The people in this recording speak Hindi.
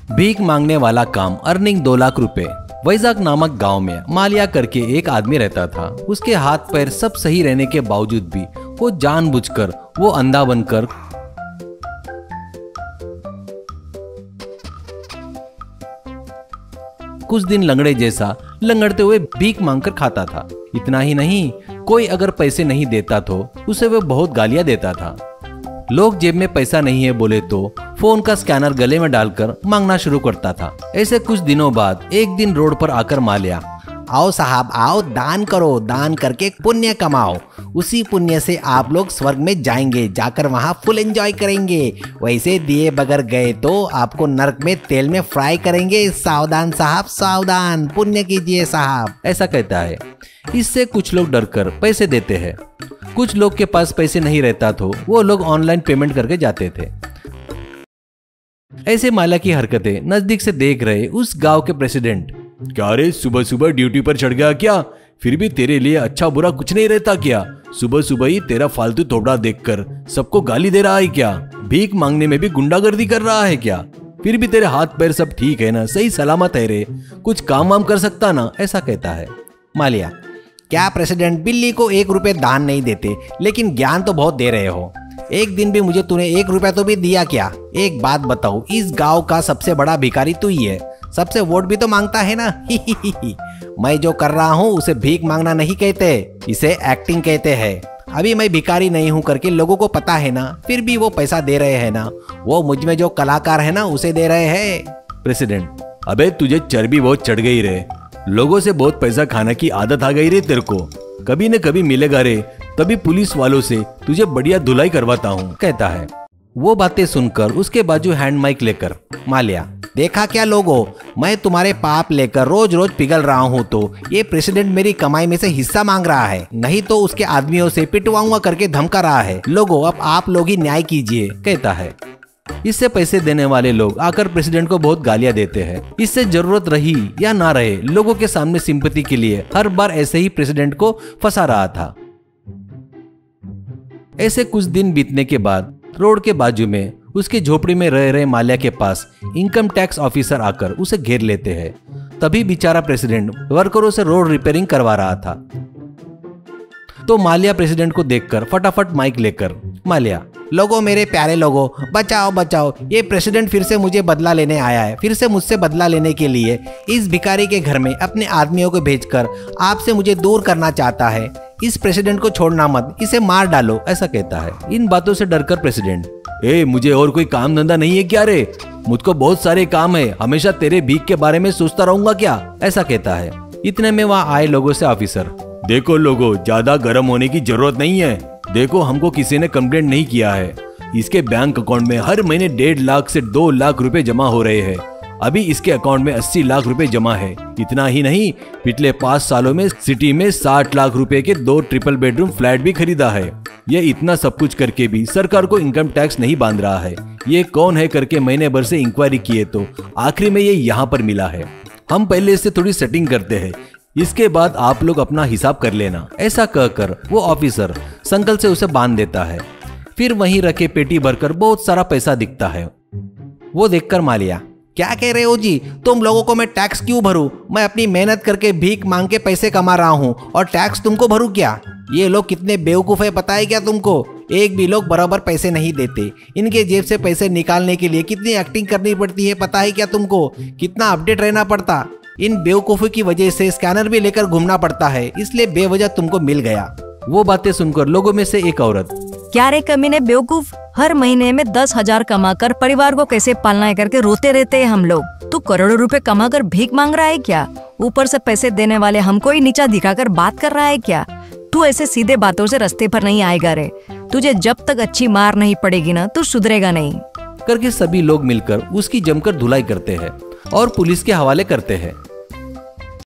भीख मांगने वाला काम, अर्निंग 2 लाख रुपए। वैजाग नामक गांव में मालिया करके एक आदमी रहता था। उसके हाथ पैर सब सही रहने के बावजूद भी वो जानबूझकर वो अंधा बनकर कुछ दिन लंगड़े जैसा लंगड़ते हुए भीख मांगकर खाता था। इतना ही नहीं, कोई अगर पैसे नहीं देता तो उसे वो बहुत गालियां देता था। लोग जेब में पैसा नहीं है बोले तो फोन का स्कैनर गले में डालकर मांगना शुरू करता था। ऐसे कुछ दिनों बाद एक दिन रोड पर आकर मालिया, आओ साहब आओ, दान करो, दान करके पुण्य कमाओ, उसी पुण्य से आप लोग स्वर्ग में जाएंगे, जाकर वहाँ फुल एंजॉय करेंगे। वैसे दिए बगैर गए तो आपको नरक में तेल में फ्राई करेंगे। सावधान साहब सावधान, पुण्य कीजिए साहब, ऐसा कहता है। इससे कुछ लोग डरकर पैसे देते हैं। कुछ लोग के पास पैसे नहीं रहता तो वो लोग ऑनलाइन पेमेंट करके जाते थे। ऐसे माला की हरकतें नजदीक से देख रहे उस गांव के प्रेसिडेंट, क्या रे, सुबह सुबह ड्यूटी पर चढ़ गया क्या? फिर भी तेरे लिए अच्छा बुरा कुछ नहीं रहता क्या? सुबह सुबह ही तेरा फालतू थोबड़ा देखकर सबको गाली दे रहा है क्या? भीख मांगने में भी गुंडागर्दी कर रहा है क्या? फिर भी तेरे हाथ पैर सब ठीक है ना, सही सलामत है रे, कुछ काम वाम कर सकता ना, ऐसा कहता है। मालिया, क्या प्रेसिडेंट बिल्ली को 1 रुपए दान नहीं देते, लेकिन ज्ञान तो बहुत दे रहे हो। एक दिन भी मुझे तूने 1 रुपया तो भी दिया क्या? एक बात बताओ, इस गांव का सबसे बड़ा भिखारी तू ही है, सबसे वोट भी तो मांगता है ना। मैं जो कर रहा हूँ उसे भीख मांगना नहीं कहते, इसे एक्टिंग कहते हैं। अभी मैं भिखारी नहीं हूँ करके लोगों को पता है ना, फिर भी वो पैसा दे रहे हैं ना, वो मुझ में जो कलाकार है ना उसे दे रहे हैं। प्रेसिडेंट, अबे तुझे चर्बी बहुत चढ़ गई रे, लोगों से बहुत पैसा खाने की आदत आ गई रे तेरे को, कभी न कभी मिलेगा रे, तभी पुलिस वालों से तुझे बढ़िया धुलाई करवाता हूँ, कहता है। वो बातें सुनकर उसके बाजू हैंड माइक लेकर, मालिया, देखा क्या लोगों, मैं तुम्हारे पाप लेकर रोज रोज पिघल रहा हूँ तो ये प्रेसिडेंट मेरी कमाई में से हिस्सा मांग रहा है, नहीं तो उसके आदमियों से पिटवाऊंगा करके धमका रहा है। लोगों अब आप लोग ही न्याय कीजिए, कहता है। इससे पैसे देने वाले लोग आकर प्रेसिडेंट को बहुत गालियां देते हैं। इससे जरूरत रही या ना रहे, लोगों के सामने सिंपैथी के लिए हर बार ऐसे ही प्रेसिडेंट को फंसा रहा था। ऐसे कुछ दिन बीतने के बाद रोड के बाजू में उसकी झोपड़ी में रह रहे मालिया के पास इनकम टैक्स ऑफिसर आकर उसे घेर लेते हैं। तभी बेचारा प्रेसिडेंट वर्करों से रोड रिपेयरिंग करवा रहा था। तो मालिया प्रेसिडेंट को देखकर फटाफट माइक लेकर, मालिया, लोगों, मेरे प्यारे लोगों, बचाओ बचाओ, ये प्रेसिडेंट फिर से मुझे बदला लेने आया है। फिर से मुझसे बदला लेने के लिए इस भिखारी के घर में अपने आदमियों को भेजकर आपसे मुझे दूर करना चाहता है। इस प्रेसिडेंट को छोड़ना मत, इसे मार डालो, ऐसा कहता है। इन बातों से डरकर प्रेसिडेंट, मुझे और कोई काम धंधा नहीं है क्या रे? मुझको बहुत सारे काम है, हमेशा तेरे भीख के बारे में सोचता रहूंगा क्या, ऐसा कहता है। इतने में वहाँ आए लोगों से ऑफिसर, देखो लोगों, ज्यादा गर्म होने की जरूरत नहीं है। देखो, हमको किसी ने कंप्लेंट नहीं किया है। इसके बैंक अकाउंट में हर महीने 1.5 लाख से 2 लाख रुपए जमा हो रहे हैं। अभी इसके अकाउंट में 80 लाख रुपए जमा है। इतना ही नहीं, पिछले 5 सालों में सिटी में 60 लाख रुपए के 2 ट्रिपल बेडरूम फ्लैट भी खरीदा है। ये इतना सब कुछ करके भी सरकार को इनकम टैक्स नहीं बांध रहा है। ये कौन है करके महीने भर से इंक्वायरी किए तो आखिरी में ये यहाँ पर मिला है। हम पहले इससे थोड़ी सेटिंग करते हैं, इसके बाद आप लोग अपना हिसाब कर लेना, ऐसा कहकर वो ऑफिसर संकल से उसे बांध देता है। फिर वहीं रखे पेटी भरकर बहुत सारा पैसा दिखता है। वो देखकर मालिया, क्या कह रहे हो जी, तुम लोगों को मैं टैक्स क्यों भरूं? मैं अपनी मेहनत करके भीख मांग के पैसे कमा रहा हूं और टैक्स तुमको भरूं क्या? ये लोग कितने बेवकूफ है पता है क्या तुमको? एक भी लोग बराबर पैसे नहीं देते। इनके जेब से पैसे निकालने के लिए कितनी एक्टिंग करनी पड़ती है पता है क्या तुमको? कितना अपडेट रहना पड़ता। इन बेवकूफों की वजह से स्कैनर भी लेकर घूमना पड़ता है, इसलिए बेवजह तुमको मिल गया। वो बातें सुनकर लोगों में से एक औरत, क्या रे कमीने बेवकूफ, हर महीने में 10,000 कमाकर परिवार को कैसे पालना है करके रोते रहते हैं हम लोग। तू करोड़ों रुपए कमाकर भीख मांग रहा है क्या? ऊपर से पैसे देने वाले हमको ही नीचा दिखाकर बात कर रहा है क्या? तू ऐसे सीधे बातों से रास्ते पर नहीं आएगा रे। तुझे जब तक अच्छी मार नहीं पड़ेगी ना, तू सुधरेगा नहीं, करके सभी लोग मिलकर उसकी जमकर धुलाई करते हैं और पुलिस के हवाले करते हैं।